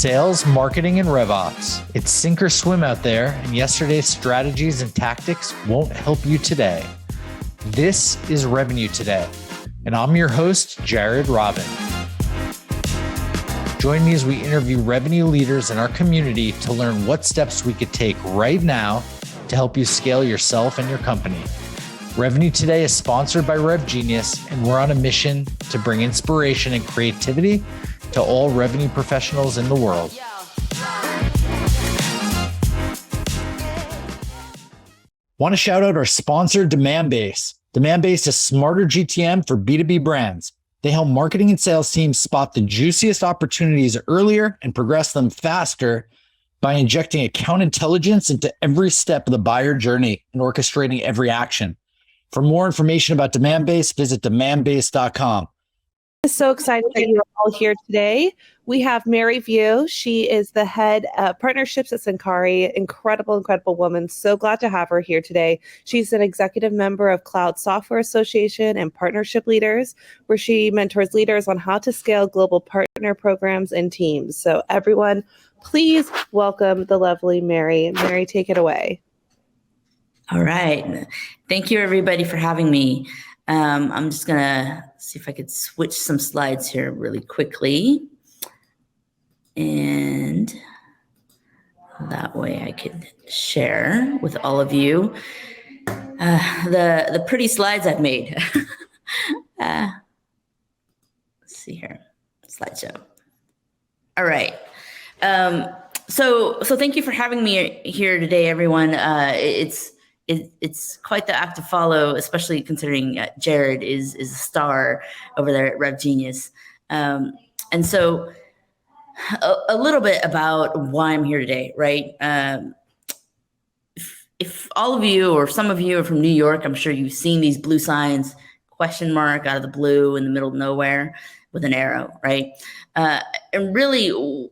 sales, marketing, and RevOps. It's sink or swim out there, and yesterday's strategies and tactics won't help you today. This is Revenue Today, and I'm your host, Jared Robin. Join me as we interview revenue leaders in our community to learn what steps we could take right now to help you scale yourself and your company. Revenue Today is sponsored by RevGenius, and we're on a mission to bring inspiration and creativity to all revenue professionals in the world. Want to shout out our sponsor, Demandbase. Demandbase is smarter GTM for B2B brands. They help marketing and sales teams spot the juiciest opportunities earlier and progress them faster by injecting account intelligence into every step of the buyer journey and orchestrating every action. For more information about Demandbase, visit demandbase.com. I'm so excited that you're all here today. We have Mary Vue. She is the head of partnerships at Syncari. Incredible woman. So glad to have her here today. She's an executive member of Cloud Software Association and Partnership Leaders, where she mentors leaders on how to scale global partner programs and teams. So everyone, please welcome the lovely Mary. Mary, take it away. All right. Thank you, everybody, for having me. I'm just going to see if I could switch some slides here really quickly. And that way I could share with all of you the pretty slides I've made. Let's see here. Slideshow. All right. So thank you for having me here today, everyone. It's quite the act to follow, especially considering Jared is a star over there at RevGenius. And so a little bit about why I'm here today, right? If all of you or some of you are from New York, I'm sure you've seen these blue signs, question mark out of the blue in the middle of nowhere with an arrow, right? And really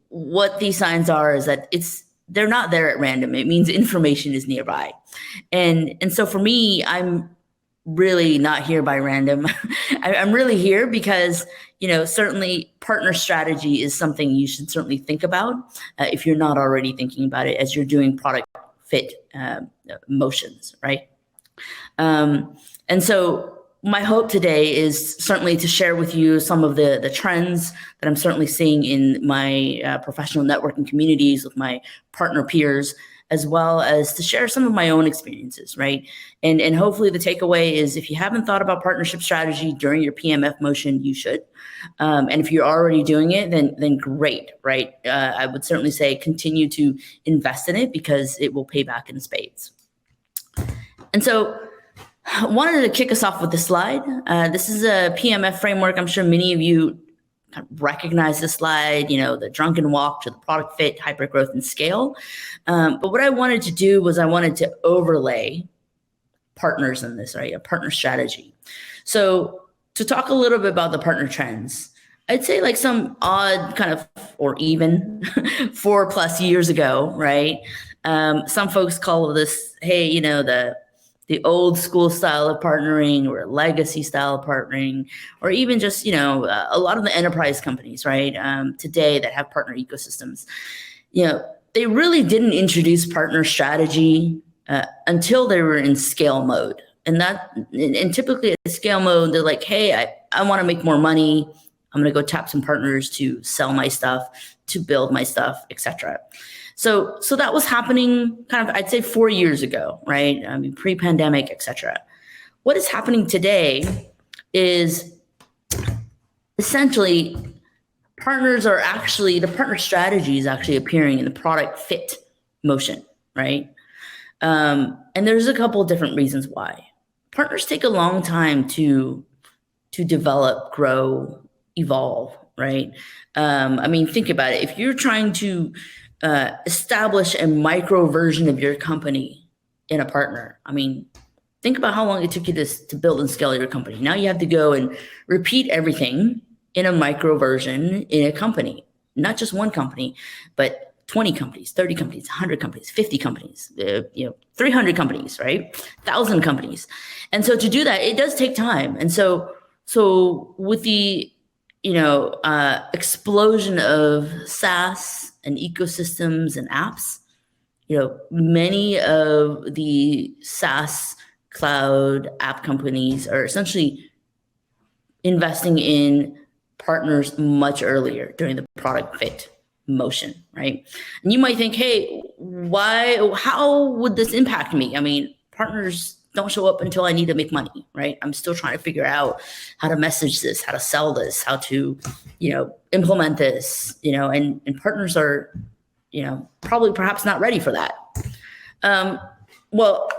what these signs are is that they're not there at random. It means information is nearby. And so for me, I'm really not here by random. I'm really here because, certainly partner strategy is something you should certainly think about if you're not already thinking about it as you're doing product fit motions, right? And so my hope today is certainly to share with you some of the trends that I'm certainly seeing in my professional networking communities with my partner peers, as well as to share some of my own experiences, right? And hopefully the takeaway is if you haven't thought about partnership strategy during your PMF motion, you should. And if you're already doing it, then great, right? I would certainly say continue to invest in it because it will pay back in spades. And so I wanted to kick us off with this slide. This is a PMF framework. I'm sure many of you recognize this slide, the drunken walk to the product fit, hypergrowth, and scale. But what I wanted to do was I wanted to overlay partners in this, right? A partner strategy. So to talk a little bit about the partner trends, I'd say like some odd kind of, or even 4+ years ago, right? Some folks call this, hey, the old school style of partnering or legacy style of partnering, or even just, a lot of the enterprise companies, right, today that have partner ecosystems, they really didn't introduce partner strategy until they were in scale mode. And typically at scale mode, they're like, hey, I want to make more money. I'm going to go tap some partners to sell my stuff, to build my stuff, etc. So that was happening kind of, I'd say 4 years ago, right? I mean, pre-pandemic, et cetera. What is happening today is essentially the partner strategy is actually appearing in the product fit motion, right? And there's a couple of different reasons why. Partners take a long time to develop, grow, evolve, right? Think about it. If you're trying to establish a micro version of your company in a partner. Think about how long it took you to build and scale your company. Now you have to go and repeat everything in a micro version in a company, not just one company, but 20 companies, 30 companies, 100 companies, 50 companies, 300 companies, right? 1,000 companies. And so to do that, it does take time. And so with the explosion of SaaS and ecosystems and apps, many of the SaaS cloud app companies are essentially investing in partners much earlier during the product fit motion, right? And you might think, hey, how would this impact me? I mean, partners don't show up until I need to make money, right? I'm still trying to figure out how to message this, how to sell this, how to, implement this, and partners are, probably perhaps not ready for that. Well,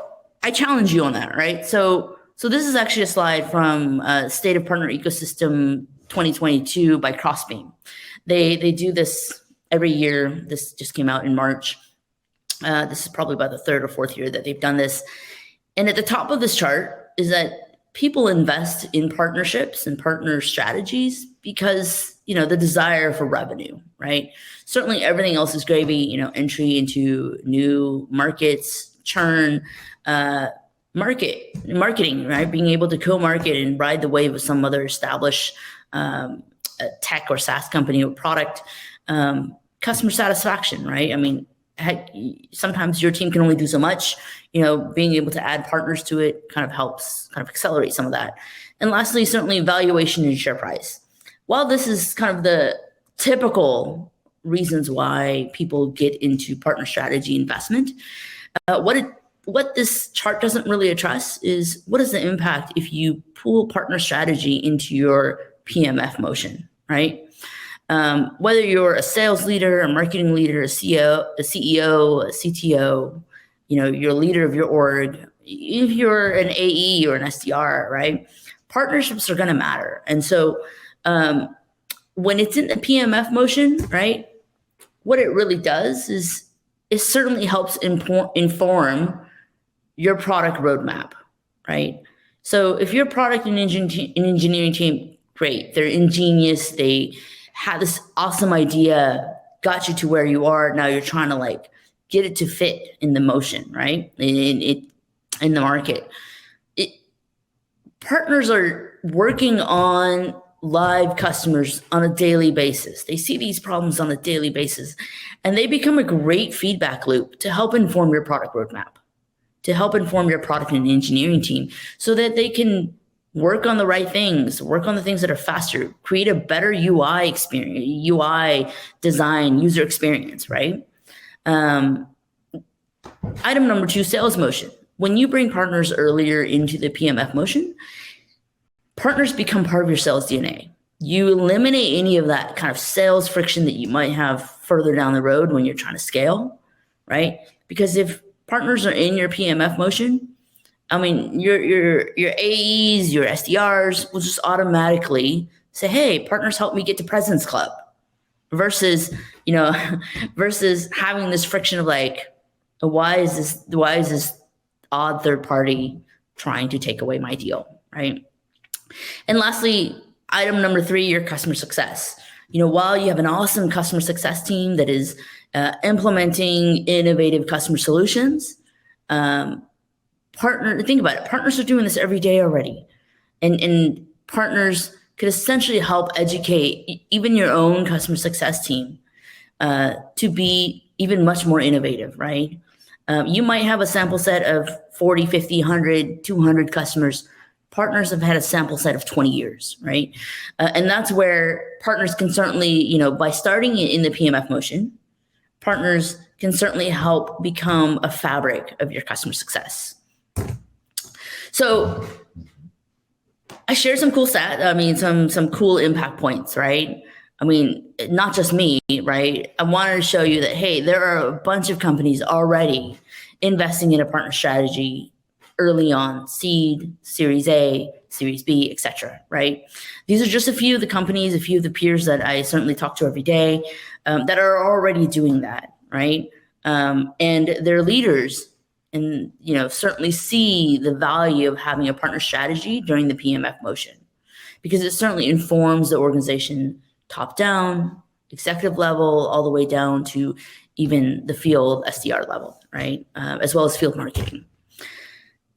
I challenge you on that, right? So this is actually a slide from State of Partner Ecosystem 2022 by Crossbeam. They do this every year. This just came out in March. This is probably about the third or fourth year that they've done this. And at the top of this chart is that people invest in partnerships and partner strategies because, the desire for revenue, right? Certainly everything else is gravy, entry into new markets, churn, marketing, right? Being able to co-market and ride the wave of some other established tech or SaaS company or product, customer satisfaction, right? I mean, heck, sometimes your team can only do so much, being able to add partners to it kind of helps kind of accelerate some of that. And lastly, certainly valuation and share price. While this is kind of the typical reasons why people get into partner strategy investment, what this chart doesn't really address is what is the impact if you pull partner strategy into your PMF motion, right? Whether you're a sales leader, a marketing leader, a CEO, a CTO, you're a leader of your org, if you're an AE or an SDR, right? Partnerships are going to matter. And so when it's in the PMF motion, right, what it really does is it certainly helps inform your product roadmap, right? So if your product and engineering team, great, they're ingenious, they had this awesome idea, got you to where you are, now you're trying to get it to fit in the motion, right? In the market. Partners are working on live customers on a daily basis. They see these problems on a daily basis, and they become a great feedback loop to help inform your product roadmap, to help inform your product and engineering team so that they can work on the right things, work on the things that are faster, create a better UI experience, UI design, user experience, right? Item number 2, sales motion. When you bring partners earlier into the PMF motion, partners become part of your sales DNA. You eliminate any of that kind of sales friction that you might have further down the road when you're trying to scale, right? Because if partners are in your PMF motion, I mean, your AEs, your SDRs will just automatically say, hey, partners help me get to President's Club versus having this friction of why is this odd third party trying to take away my deal, right? And lastly, item number 3, your customer success. While you have an awesome customer success team that is implementing innovative customer solutions, think about it. Partners are doing this every day already. And partners could essentially help educate even your own customer success team to be even much more innovative, right? You might have a sample set of 40, 50, 100, 200 customers. Partners have had a sample set of 20 years, right? And that's where partners can certainly, by starting in the PMF motion, partners can certainly help become a fabric of your customer success. So I shared some cool some cool impact points, right? I mean, not just me, right? I wanted to show you that, hey, there are a bunch of companies already investing in a partner strategy early on, seed, Series A, Series B, et cetera, right? These are just a few of the companies, a few of the peers that I certainly talk to every day that are already doing that, right? And their leaders and certainly see the value of having a partner strategy during the PMF motion because it certainly informs the organization top down, executive level, all the way down to even the field SDR level, right? As well as field marketing.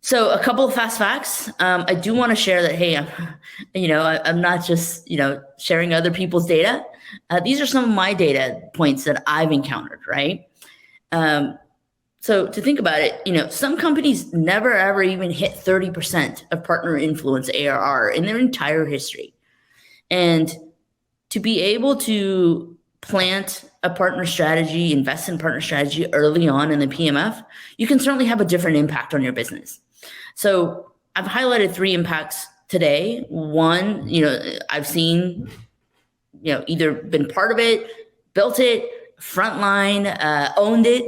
So a couple of fast facts. I do want to share that, hey, I'm not just, sharing other people's data. These are some of my data points that I've encountered, right? So to think about it, some companies never ever even hit 30% of partner influence ARR in their entire history. And to be able to plant a partner strategy, invest in partner strategy early on in the PMF, you can certainly have a different impact on your business. So I've highlighted 3 impacts today. One, I've seen, either been part of it, built it, frontline, owned it.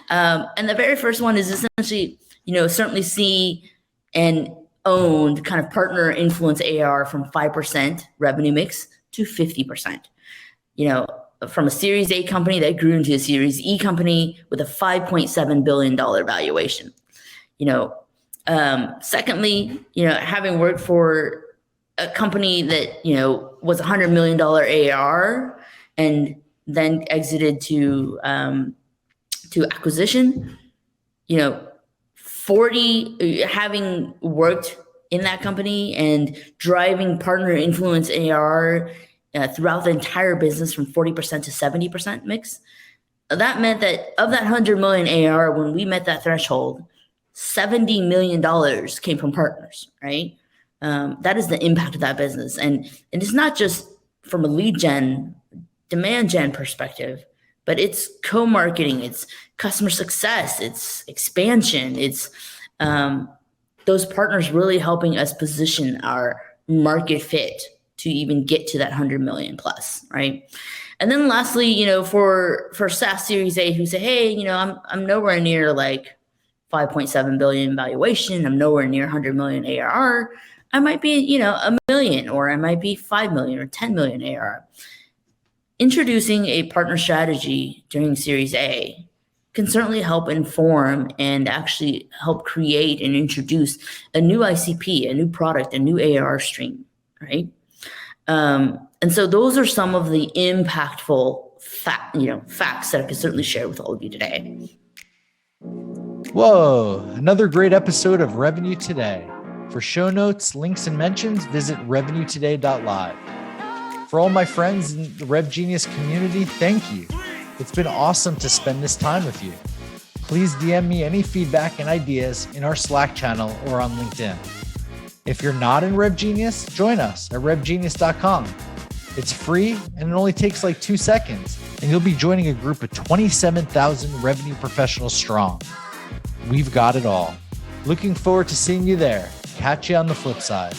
And the very first one is essentially, certainly see and owned kind of partner influence AR from 5% revenue mix to 50%. From a Series A company that grew into a Series E company with a $5.7 billion valuation. Secondly, having worked for a company that, was $100 million AR and then exited to acquisition, having worked in that company and driving partner influence AR throughout the entire business from 40% to 70% mix. That meant that of that 100 million AR, when we met that threshold, $70 million came from partners, right? That is the impact of that business. And it's not just from a lead gen, demand gen perspective, but it's co-marketing, it's customer success, it's expansion, it's those partners really helping us position our market fit to even get to that 100 million plus, right? And then lastly, for SaaS Series A who say, hey, I'm nowhere near like 5.7 billion valuation, I'm nowhere near 100 million ARR, I might be, $1 million, or I might be 5 million or 10 million ARR. Introducing a partner strategy during Series A can certainly help inform and actually help create and introduce a new ICP, a new product, a new ARR stream, right? And so those are some of the impactful facts that I can certainly share with all of you today. Whoa, another great episode of Revenue Today. For show notes, links, and mentions, visit revenuetoday.live. For all my friends in the RevGenius community, thank you. It's been awesome to spend this time with you. Please DM me any feedback and ideas in our Slack channel or on LinkedIn. If you're not in RevGenius, join us at revgenius.com. It's free and it only takes like 2 seconds, and you'll be joining a group of 27,000 revenue professionals strong. We've got it all. Looking forward to seeing you there. Catch you on the flip side.